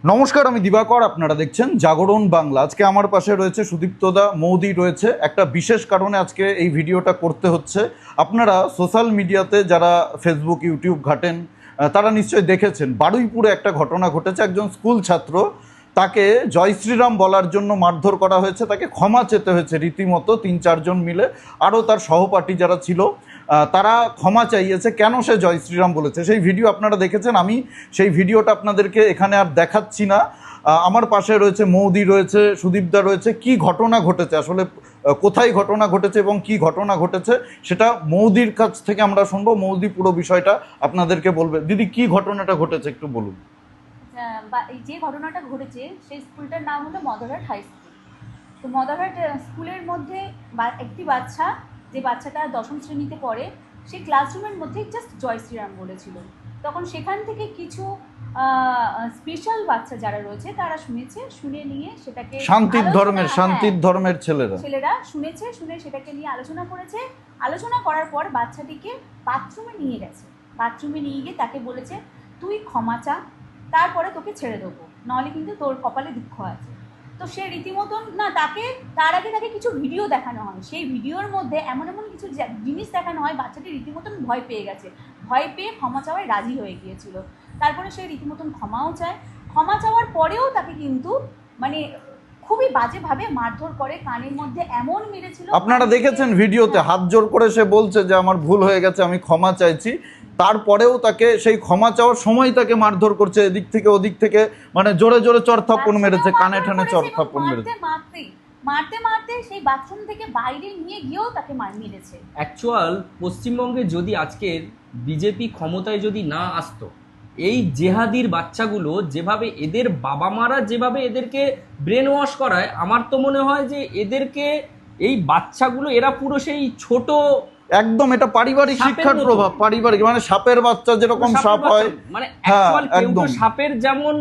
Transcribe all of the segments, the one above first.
নমস্কার, আমি দিবাকর। আপনারা দেখছেন জাগরণ বাংলা। আজকে আমার পাশে রয়েছে সুদীপ্তদা, মৌদি রয়েছে। একটা বিশেষ কারণে আজকে এই ভিডিওটা করতে হচ্ছে। আপনারা সোশ্যাল মিডিয়াতে যারা ফেসবুক, ইউটিউব ঘাটেন, তারা নিশ্চয়ই দেখেছেন বারুইপুরে একটা ঘটনা ঘটেছে। একজন স্কুল ছাত্র, তাকে জয় শ্রীরাম বলার জন্য মারধর করা হয়েছে, তাকে ক্ষমা চেতে হয়েছে রীতিমতো ৩-৪ জন মিলে। আরও তার সহপাঠী যারা ছিল তারা ক্ষমা চাইয়েছে। কেন সে জয় শ্রীরাম বলেছে সেই ভিডিও আপনারা দেখেছেন। আমি সেই ভিডিওটা আপনাদেরকে এখানে আর দেখাচ্ছি না। আমার পাশে রয়েছে মৌদি, রয়েছে সুদীপদা, রয়েছে। কি ঘটনা ঘটেছে আসলে, কোথায় ঘটনা ঘটেছে এবং কি ঘটনা ঘটেছে সেটা মৌদির কাছ থেকে আমরা শুনবো। মৌদি পুরো বিষয়টা আপনাদেরকে বলবে। দিদি, কি ঘটনাটা ঘটেছে একটু বলুন। যে ঘটনাটা ঘটেছে সেই স্কুলটার নাম হলো মদারহাট হাই স্কুল। তো মদারহাট স্কুলের মধ্যে একটি বাচ্চা, যে বাচ্চাটা 10ম শ্রেণীতে পড়ে, সেই ক্লাসরুমের মধ্যে জাস্ট জয় শ্রীরাম বলেছিল। তখন সেখান থেকে কিছু স্পেশাল বাচ্চা যারা রয়েছে তারা শুনে নিয়ে সেটাকে শান্তির ধর্মের ছেলেরা শুনে সেটাকে নিয়ে আলোচনা করেছে। আলোচনা করার পর বাচ্চাটিকে বাথরুমে নিয়ে গেছে। বাথরুমে নিয়ে গিয়ে তাকে বলেছে, তুই ক্ষমা চা, তারপরে তোকে ছেড়ে দেবো, নাহলে কিন্তু তোর কপালে দুঃখ আছে। তো সে রীতিমতন না, তার আগে তাকে কিছু ভিডিও দেখানো হয়। সেই ভিডিওর মধ্যে এমন কিছু জিনিস দেখানো হয়, বাচ্চাটি রীতিমতন ভয় পেয়ে গেছে। ভয় পেয়ে ক্ষমা চাওয়ায় রাজি হয়ে গিয়েছিল। তারপরে সে রীতিমতন ক্ষমাও চায়। ক্ষমা চাওয়ার পরেও তাকে কিন্তু মানে খুবই বাজেভাবে মারধর করে, কানের মধ্যে এমন মেরেছিল। আপনারা দেখেছেন ভিডিওতে, হাত জোর করে সে বলছে যে আমার ভুল হয়ে গেছে, আমি ক্ষমা চাইছি। তারপরেও তাকে সেই ক্ষমা চাওয়ার সময় তাকে মারধর করছে, এদিক থেকে ওদিক থেকে, মানে জোরে জোরে চড়থাপ্পড় মেরেছে, কানে ঠানে চড়থাপ্পড় মেরেছে। মারতে মারতে সেই বাথরুম থেকে বাইরে নিয়ে গিয়েও তাকে মেরেছে। অ্যাকচুয়াল পশ্চিমবঙ্গে যদি আজকের বিজেপি ক্ষমতায় যদি না আসতো, এই জেহাদির বাচ্চাগুলো যেভাবে এদের বাবা মারা যেভাবে এদেরকে ব্রেন ওয়াশ করায়, আমার তো মনে হয় যে এদেরকে এই বাচ্চাগুলো এরা পুরো সেই ছোট একদম, এটা পারিবারিক শিক্ষার প্রভাব। পারিবারিক মানে সাপের বাচ্চা যেরকম সাপ হয়, মানে অ্যাকচুয়াল কেউ তো সাপের যেমন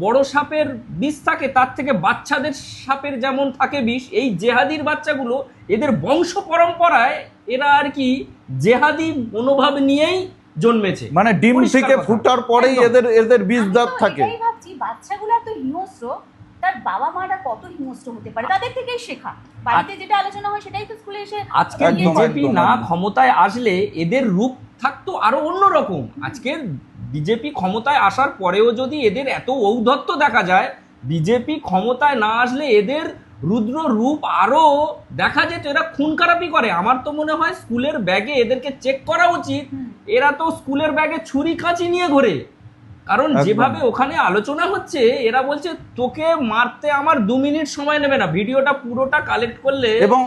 বড় সাপের বিষ থাকে, তার থেকে বাচ্চাদের সাপের যেমন থাকে বিষ, এই জেহাদির বাচ্চাগুলো এদের বংশ পরম্পরায় এরা আর কি জেহাদি মনোভাব নিয়েই জন্মেছে। মানে ডিম থেকে ফুটার পরেই এদের বীজ দাঁত থাকে। আমি ভাবছি বাচ্চাগুলো এত হিংস্র, তার বাবা মারা কত হিংস্র হতে পারে, তাদের থেকেই শেখা। বাড়িতে যেটা আলোচনা হয় সেটাই তো স্কুলে এসে। আজকে বিজেপি না ক্ষমতায় আসলে এদের রূপ থাকতো আরো অন্যরকম। আজকের বিজেপি ক্ষমতায় আসার পরেও যদি এদের এত ঔদ্ধত্য দেখা যায়, বিজেপি ক্ষমতায় না আসলে এদের রুদ্র রূপ আরো দেখা যেত। এরা খুন খারাপি করে। আমার তো মনে হয় স্কুলের ব্যাগে এদেরকে চেক করা উচিত। এরা তো স্কুলের ব্যাগে ছুরি কাঁচি নিয়ে ঘোরে। কারণ যেভাবে ওখানে আলোচনা হচ্ছে, এরা বলছে তোকে মারতে আমার 2 মিনিট সময় নেবে না। ভিডিওটা পুরোটা কালেক্ট করলে এবং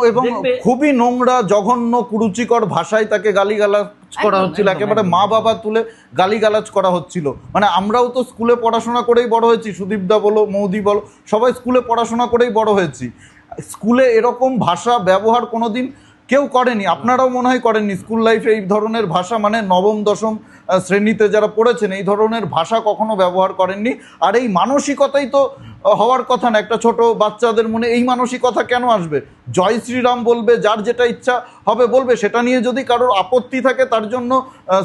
খুবই নোংরা, জঘন্য, কুরুচিকর ভাষায় তাকে গালিগালাজ করা হচ্ছিল। একেবারে মা বাবা তুলে গালিগালাজ করা হচ্ছিল। মানে আমরাও তো স্কুলে পড়াশোনা করেই বড় হয়েছি, সুদীপদা বলো, মৌদি বলো, সবাই স্কুলে পড়াশোনা করেই বড় হয়েছি। স্কুলে এরকম ভাষা ব্যবহার কোনোদিন কেউ করেনি। আপনারাও মনে হয় করেননি। স্কুল লাইফে এই ধরনের ভাষা, মানে নবম দশম শ্রেণীতে যারা পড়েছেন, এই ধরনের ভাষা কখনো ব্যবহার করেননি। আর এই মানসিকতাই তো হওয়ার কথা না। একটা ছোট বাচ্চাদের মনে এই মানসিকতা কেন আসবে? জয় শ্রীরাম বলবে, যার যেটা ইচ্ছা হবে বলবে। সেটা নিয়ে যদি কারোর আপত্তি থাকে, তার জন্য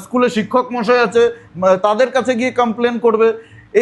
স্কুলে শিক্ষক মশাই আছে, তাদের কাছে গিয়ে কমপ্লেন করবে।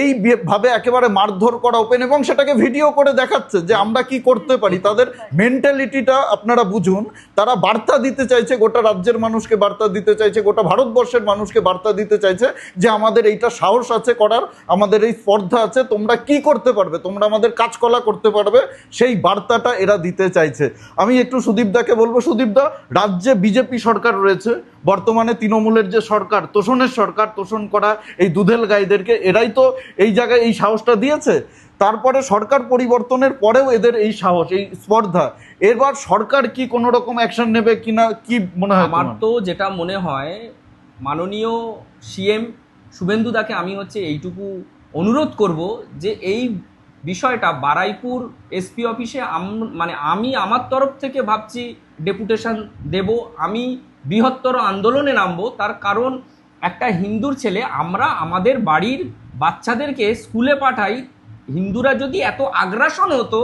এইভাবে একেবারে মারধর করা ওপেন, এবং সেটাকে ভিডিও করে দেখাচ্ছে যে আমরা কি করতে পারি। তাদের মেন্টালিটিটা আপনারা বুঝুন। তারা বার্তা দিতে চাইছে, গোটা রাজ্যের মানুষকে বার্তা দিতে চাইছে, গোটা ভারতবর্ষের মানুষকে বার্তা দিতে চাইছে যে আমাদের এইটা সাহস আছে করার, আমাদের এই স্পর্ধা আছে, তোমরা কি করতে পারবে, তোমরা আমাদের কাজকলা করতে পারবে, সেই বার্তাটা এরা দিতে চাইছে। আমি একটু সুদীপদাকে বলবো, সুদীপদা, রাজ্যে বিজেপি সরকার রয়েছে বর্তমানে, তৃণমূলের যে সরকার, তোষণের সরকার, তোষণ করা এই দুধেল গাইদেরকে, এরাই তো এই জায়গায় এই সাহসটা দিয়েছে। তারপরে সরকার পরিবর্তনের পরেও এদের এই সাহস, এই স্পর্ধা। এবার সরকার কি কোনো রকম অ্যাকশন নেবে কিনা, কি মনে হয়? আমার তো যেটা মনে হয়, মাননীয় সিএম শুভেন্দু দাকে আমি এইটুকু অনুরোধ করব যে এই বিষয়টা বারুইপুর এসপি অফিসে আমি আমার তরফ থেকে ভাবছি ডেপুটেশন দেব। আমি বৃহত্তর আন্দোলনে নামবো। তার কারণ একটা হিন্দুর ছেলে, আমরা আমাদের বাড়ির বাচ্চাদেরকে স্কুলে পাঠাই। হিন্দুরা যদি এত আগ্রাসন হতো,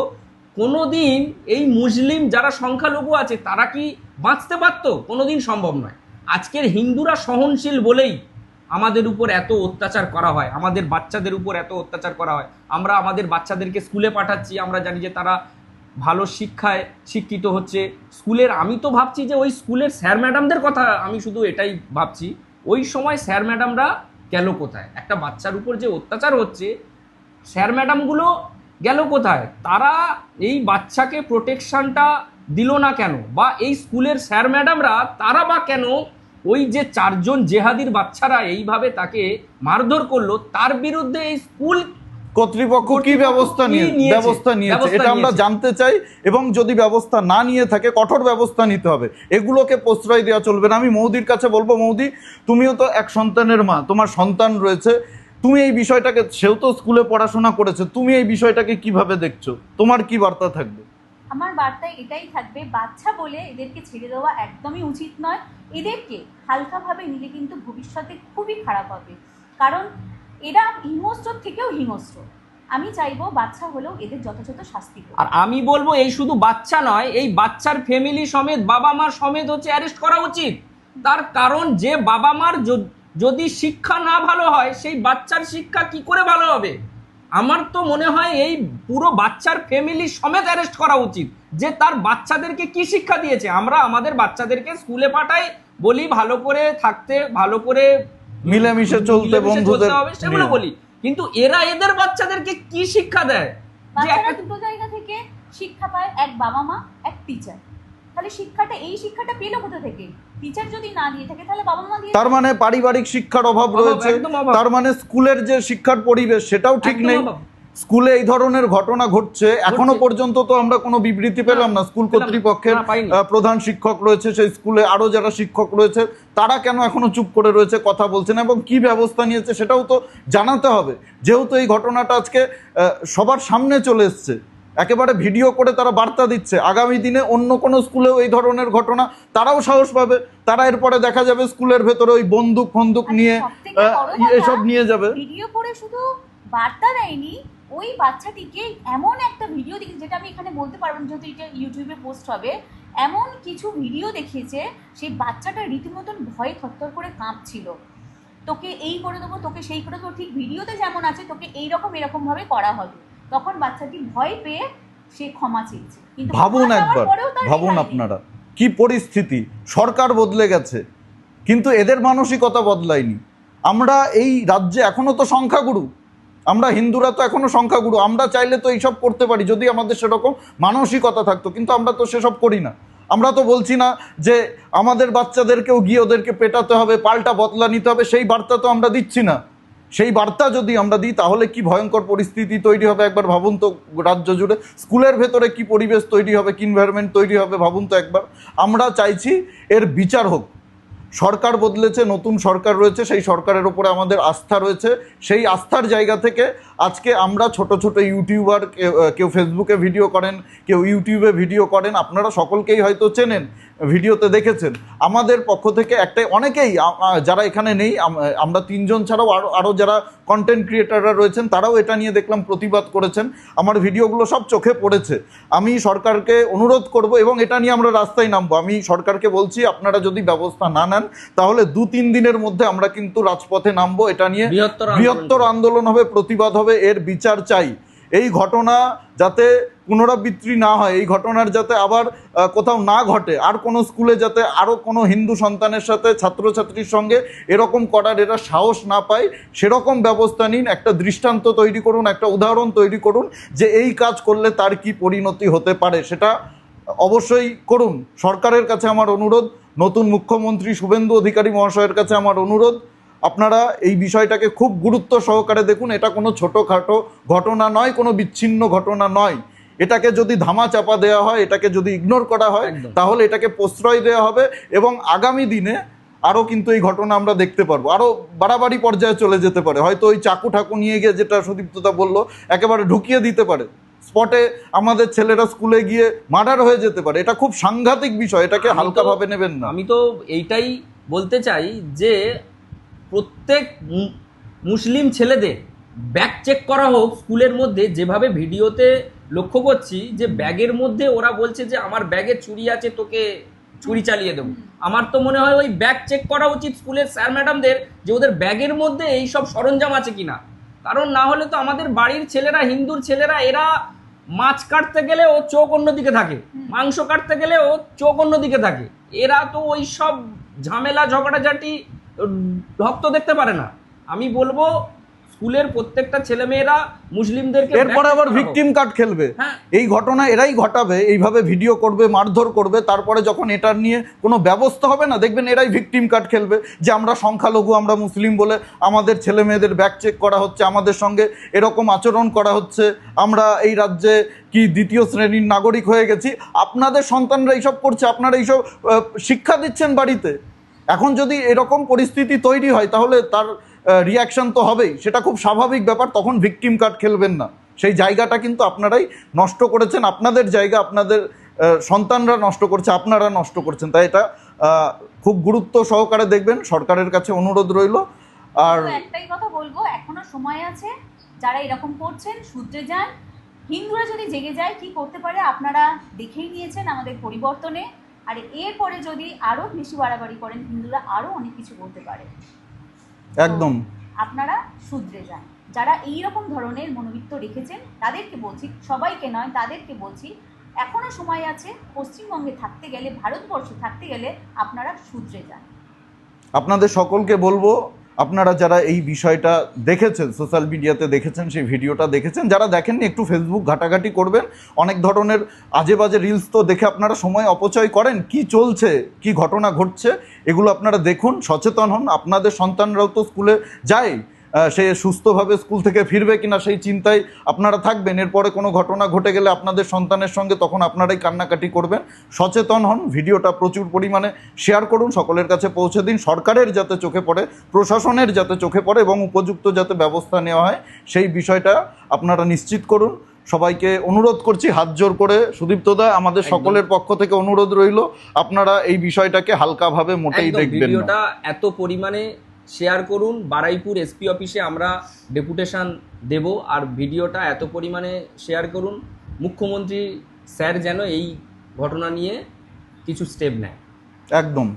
কোনো দিন এই মুসলিম যারা সংখ্যালঘু আছে তারা কি বাঁচতে পারতো? কোনো দিন সম্ভব নয়। আজকের হিন্দুরা সহনশীল বলেই আমাদের উপর এত অত্যাচার করা হয়, আমাদের বাচ্চাদের উপর এত অত্যাচার করা হয়, আমরা আমাদের বাচ্চাদেরকে স্কুলে পাঠাচ্ছি, আমরা জানি যে তারা ভালো শিক্ষায় শিক্ষিত হচ্ছে। স্কুলের, আমি তো ভাবছি যে ওই স্কুলের স্যার ম্যাডামদের কথা, আমি শুধু এটাই ভাবছি ওই সময় স্যার ম্যাডামরা গেল কোথায়? একটা বাচ্চার উপর যে অত্যাচার হচ্ছে, স্যার ম্যাডামগুলো গেল কোথায়? তারা এই বাচ্চাকে প্রোটেকশনটা দিল না কেন? বা এই স্কুলের স্যার ম্যাডামরা তারা বা কেন ওই যে 4 জন জেহাদির বাচ্চারা এইভাবে তাকে মারধর করলো, তার বিরুদ্ধে এই স্কুল কর্তৃপক্ষ কি ব্যবস্থা নিয়েছে এটা আমরা জানতে চাই, এবং যদি ব্যবস্থা না নিয়ে থাকে কঠোর ব্যবস্থা নিতে হবে। এগুলোকে প্রশ্রয় দেওয়া চলবে না। আমি মৌদির কাছে বলবো, মৌদি তুমিও তো এক সন্তানের মা, তোমার সন্তান রয়েছে, তুমি এই বিষয়টাকে, সেও তো স্কুলে পড়াশোনা করেছে, তুমি এই বিষয়টাকে কিভাবে দেখছো? তোমার কি বার্তা থাকবে? আমার বার্তায় এটাই থাকবে, বাচ্চা বলে এদেরকে ছেড়ে দেওয়া একদমই উচিত নয়। এদেরকে হালকাভাবে নিলে কিন্তু ভবিষ্যতে খুবই খারাপ হবে, কারণ এরা হিংস্রর থেকেও হিংস্র। আমি চাইবো বাচ্চা হলেও এদের যথাযথ শাস্তি হোক। আর আমি বলবো এই শুধু বাচ্চা নয়, এই বাচ্চার ফ্যামিলি সমেত, বাবা মার সমেত হচ্ছে অ্যারেস্ট করা উচিত। তার কারণ যে বাবা মার যদি শিক্ষা না ভালো হয়, সেই বাচ্চার শিক্ষা কি করে ভালো হবে? আমার তো মনে হয় এই পুরো বাচ্চার ফ্যামিলি সমেত অ্যারেস্ট করা উচিত, যে তার বাচ্চাদেরকে কি শিক্ষা দিয়েছে। আমরা আমাদের বাচ্চাদেরকে স্কুলে পাঠাই, বলি ভালো করে থাকতে, ভালো করে মিলেমিশে চলতে, বন্ধুদের হবে, সেগুলো বলি, কিন্তু এরা এদের বাচ্চাদেরকে কি শিক্ষা দেয়? যে বাচ্চারা একটা দুটো জায়গা থেকে শিক্ষা পায়, এক বাবা মা, এক টিচার। তাহলে এই শিক্ষাটা পেলো কোথা থেকে? টিচার যদি না দিয়ে থাকে তাহলে বাবা মা দিয়ে। তার মানে পারিবারিক শিক্ষার অভাব রয়েছে, একদম অভাব। তার মানে স্কুলের যে শিক্ষার পরিবেশ সেটাও ঠিক একদম নেই। অভাব। স্কুলে এই ধরনের ঘটনা ঘটছে, এখনো পর্যন্ত তো আমরা কোনো বিবৃতি পেলাম না। স্কুল কর্তৃপক্ষের পাইনি। প্রধান শিক্ষক রয়েছে, সেই স্কুলে আরো যারা শিক্ষক রয়েছে তারা কেন এখনো চুপ করে রয়েছে, কথা বলছে না, এবং কি ব্যবস্থা নিয়েছে সেটাও তো জানাতে হবে। যেহেতু এই ঘটনাটা আজকে সবার সামনে চলে এসছে, একেবারে ভিডিও করে তারা বার্তা দিচ্ছে, আগামী দিনে অন্য কোনো স্কুলেও এই ধরনের ঘটনা তারাও সাহস পাবে, তারা এরপরে দেখা যাবে স্কুলের ভেতরে ওই বন্দুক নিয়ে এসব নিয়ে যাবে। ভিডিও করে শুধু বার্তা দেয়নি, ওই বাচ্চাটিকে এমন একটা ভিডিও দেখি, যেটা আমি এখানে বলতে পারবো না যেহেতু এটা ইউটিউবে পোস্ট হবে, এমন কিছু ভিডিও দেখিয়েছে সেই বাচ্চাটা রীতিমতন ভয়ে থরথর করে কাঁপছিল। তোকে এই করে দেবো, তোকে সেই করে দেবো, ঠিক ভিডিওতে যেমন আছে তোকে এরকম ভাবে করা হবে। তখন বাচ্চাটি ভয় পেয়ে সে ক্ষমা চেয়েছে। কিন্তু ভাবুন একবার, ভাবুন আপনারা কি পরিস্থিতি। সরকার বদলে গেছে কিন্তু এদের মানসিকতা বদলায়নি। আমরা এই রাজ্যে এখনো তো সংখ্যাগুরু, আমরা হিন্দুরা তো এখনো সংখ্যাগুরু। আমরা চাইলে তো এইসব করতে পারি যদি আমাদের সেরকম মানসিকতা থাকতো, কিন্তু আমরা তো সেসব করি না। আমরা তো বলছি না যে আমাদের বাচ্চাদেরকেও গিয়ে ওদেরকে পেটাতে হবে, পাল্টা বদলা নিতে হবে, সেই বার্তা তো আমরা দিচ্ছি না। সেই বার্তা যদি আমরা দিই তাহলে কি ভয়ঙ্কর পরিস্থিতি তৈরি হবে একবার ভাবুন তো। রাজ্য জুড়ে স্কুলের ভেতরে কি পরিবেশ তৈরি হবে, কি এনভায়রনমেন্ট তৈরি হবে ভাবুন তো একবার। আমরা চাইছি এর বিচার হোক। সরকার বদলেছে, নতুন সরকার রয়েছে, সেই সরকারের ওপরে আমাদের আস্থা রয়েছে। সেই আস্থার জায়গা থেকে আজকে আমরা ছোট ছোট ইউটিউবার, কেউ ফেসবুকে ভিডিও করেন, কেউ ইউটিউবে ভিডিও করেন, আপনারা সকলকেই হয়তো চেনেন, ভিডিওতে দেখেছেন। আমাদের পক্ষ থেকে একটাই, অনেকেই যারা এখানে নেই, আমরা 3 জন ছাড়াও আরও যারা কন্টেন্ট ক্রিয়েটাররা রয়েছেন তারাও এটা নিয়ে দেখলাম প্রতিবাদ করেছেন। আমার ভিডিওগুলো সব চোখে পড়েছে। আমি সরকারকে অনুরোধ করব এবং এটা নিয়ে আমরা রাস্তায় নামবো। আমি সরকারকে বলছি আপনারা যদি ব্যবস্থা না নেন তাহলে 2-3 দিনের মধ্যে আমরা কিন্তু রাজপথে নামবো। এটা নিয়ে বৃহত্তর আন্দোলন হবে, প্রতিবাদ হবে, এর বিচার চাই। এই ঘটনা যাতে পুনরাবৃত্তি না হয়, এই ঘটনার যাতে আবার কোথাও না ঘটে, আর কোনো স্কুলে যাতে আরও কোনো হিন্দু সন্তানের সাথে ছাত্রছাত্রীর সঙ্গে এরকম করার এরা সাহস না পায়, সেরকম ব্যবস্থা নিন। একটা দৃষ্টান্ত তৈরি করুন, একটা উদাহরণ তৈরি করুন যে এই কাজ করলে তার কি পরিণতি হতে পারে, সেটা অবশ্যই করুন। সরকারের কাছে আমার অনুরোধ, নতুন মুখ্যমন্ত্রী শুভেন্দু অধিকারী মহাশয়ের কাছে আমার অনুরোধ, আপনারা এই বিষয়টাকে খুব গুরুত্ব সহকারে দেখুন। এটা কোনো ছোটোখাটো ঘটনা নয়, কোনো বিচ্ছিন্ন ঘটনা নয়। এটাকে যদি ধামা চাপা দেওয়া হয়, এটাকে যদি ইগনোর করা হয়, তাহলে এটাকে প্রশ্রয় দেওয়া হবে এবং আগামী দিনে আরও কিন্তু এই ঘটনা আমরা দেখতে পারবো, আরও বাড়াবাড়ি পর্যায়ে চলে যেতে পারে। হয়তো ওই চাকু ঠাকু নিয়ে গিয়ে, যেটা সুদীপ্তদা বললো, একেবারে ঢুকিয়ে দিতে পারে স্পটে, আমাদের ছেলেরা স্কুলে গিয়ে মার্ডার হয়ে যেতে পারে। এটা খুব সাংঘাতিক বিষয়, এটাকে হালকাভাবে নেবেন না। আমি তো এইটাই বলতে চাই যে প্রত্যেক মুসলিম ছেলেদের ব্যাগ চেক করা হোক স্কুলের মধ্যে। যেভাবে ভিডিওতে লক্ষ্য করছি যে ব্যাগের মধ্যে ওরা বলছে যে আমার ব্যাগে চুরি আছে, তোকে ছুরি চালিয়ে দেবো। আমার তো মনে হয় ওই ব্যাগ চেক করা উচিত স্কুলের স্যার ম্যাডামদের, যে ওদের ব্যাগের মধ্যে এই সব সরঞ্জাম আছে কিনা। কারণ না হলে তো আমাদের বাড়ির ছেলেরা, হিন্দুর ছেলেরা, এরা মাছ কাটতে গেলে ও চোখ অন্যদিকে থাকে, মাংস কাটতে গেলে ও চোখ অন্যদিকে থাকে। এরা তো ওই সব ঝামেলা ঝগড়াঝাটি ভক্ত দেখতে পারে না। আমি বলবো স্কুলের প্রত্যেকটা ছেলেমেয়েরা মুসলিমদেরকে এরপরে আবার ভিকটিম কার্ড খেলবে। হ্যাঁ। এই ঘটনা এরাই ঘটাবে, এইভাবে ভিডিও করবে, মারধর করবে, তারপরে যখন এটার নিয়ে কোনো ব্যবস্থা হবে না, দেখবেন এরাই ভিকটিম কার্ড খেলবে যে আমরা সংখ্যালঘু, আমরা মুসলিম বলে আমাদের ছেলে মেয়েদের ব্যাগ চেক করা হচ্ছে, আমাদের সঙ্গে এরকম আচরণ করা হচ্ছে, আমরা এই রাজ্যে কি দ্বিতীয় শ্রেণীর নাগরিক হয়ে গেছি। আপনাদের সন্তানরা এইসব করছে, আপনারা এইসব শিক্ষা দিচ্ছেন বাড়িতে। এখন যদি এরকম পরিস্থিতি তৈরি হয় তাহলে তার রিয়াকশন তো হবেই, সেটা খুব স্বাভাবিক ব্যাপার। তখন ভিকটিম কার্ড খেলবেন না, সেই জায়গাটা কিন্তু আপনারাই নষ্ট করেছেন, আপনাদের জায়গা আপনাদের সন্তানরা নষ্ট করছে, আপনারা নষ্ট করছেন। তাই এটা খুব গুরুত্ব সহকারে দেখবেন, সরকারের কাছে অনুরোধ রইল। আর একটাই কথা বলবো, এখনো সময় আছে, যারা এরকম করছেন শুধরে যান। হিন্দুরা যদি জেগে যায় কি করতে পারে আপনারা দেখেই নিয়েছেন আমাদের পরিবর্তনে। আর এরপরে যদি আরো বেশি বাড়াবাড়ি করেন হিন্দুরা আরো অনেক কিছু করতে পারে। একদম আপনারা শুধরে যান। যারা এই রকম ধরনের মনোবৃত্ত রেখেছেন তাদেরকে বলছি, সবাইকে নয় তাদেরকে বলছি, এখনো সময় আছে। পশ্চিমবঙ্গে থাকতে গেলে, ভারতবর্ষে থাকতে গেলে আপনারা শুধরে যান। আপনাদের সকলকে বলবো, আপনারা যারা এই বিষয়টা দেখেছেন, সোশ্যাল মিডিয়াতে দেখেছেন, সেই ভিডিওটা দেখেছেন, যারা দেখেননি একটু ফেসবুক ঘাটাঘাটি করবেন। অনেক ধরনের আজে বাজে রিলস তো দেখে আপনারা সময় অপচয় করেন। কি চলছে, কি ঘটনা ঘটছে, এগুলো আপনারা দেখুন, সচেতন হন। আপনাদের সন্তানরাও তো স্কুলে যায়, সে সুস্থভাবে স্কুল থেকে ফিরবে কিনা সেই চিন্তায় আপনারা থাকবেন। এরপরে কোনো ঘটনা ঘটে গেলে আপনাদের সন্তানের সঙ্গে তখন আপনারাই কান্নাকাটি করবেন। সচেতন হন, ভিডিওটা প্রচুর পরিমাণে শেয়ার করুন, সকলের কাছে পৌঁছে দিন। সরকারের যাতে চোখে পড়ে, প্রশাসনের যাতে চোখে পড়ে এবং উপযুক্ত যাতে ব্যবস্থা নেওয়া হয় সেই বিষয়টা আপনারা নিশ্চিত করুন। সবাইকে অনুরোধ করছি হাত জোর করে, সুদীপ্তদা আমাদের সকলের পক্ষ থেকে অনুরোধ রইল, আপনারা এই বিষয়টাকে হালকাভাবে মোটেই দেখবেন না। ভিডিওটা এত পরিমাণে শেয়ার করুন। বারুইপুর এসপি অফিসে আমরা ডেপুটেশন দেব, আর ভিডিওটা এত পরিমাণে শেয়ার করুন মুখ্যমন্ত্রী স্যার যেন এই ঘটনা নিয়ে কিছু স্টেপ নেয়। একদম।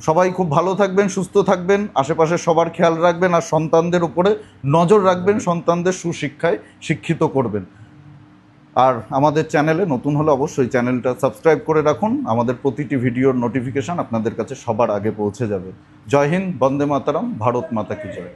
সবাই খুব ভালো থাকবেন, সুস্থ থাকবেন, আশেপাশে সবার খেয়াল রাখবেন, আর সন্তানদের উপরে নজর রাখবেন, সন্তানদের সুশিক্ষায় শিক্ষিত করবেন। আর আমাদের চ্যানেলে নতুন হলে অবশ্যই চ্যানেলটা সাবস্ক্রাইব করে রাখুন, আমাদের প্রতিটি ভিডিওর নোটিফিকেশান আপনাদের কাছে সবার আগে পৌঁছে যাবে। জয় হিন্দ, বন্দে মাতরম, ভারত মাতা কি জয়।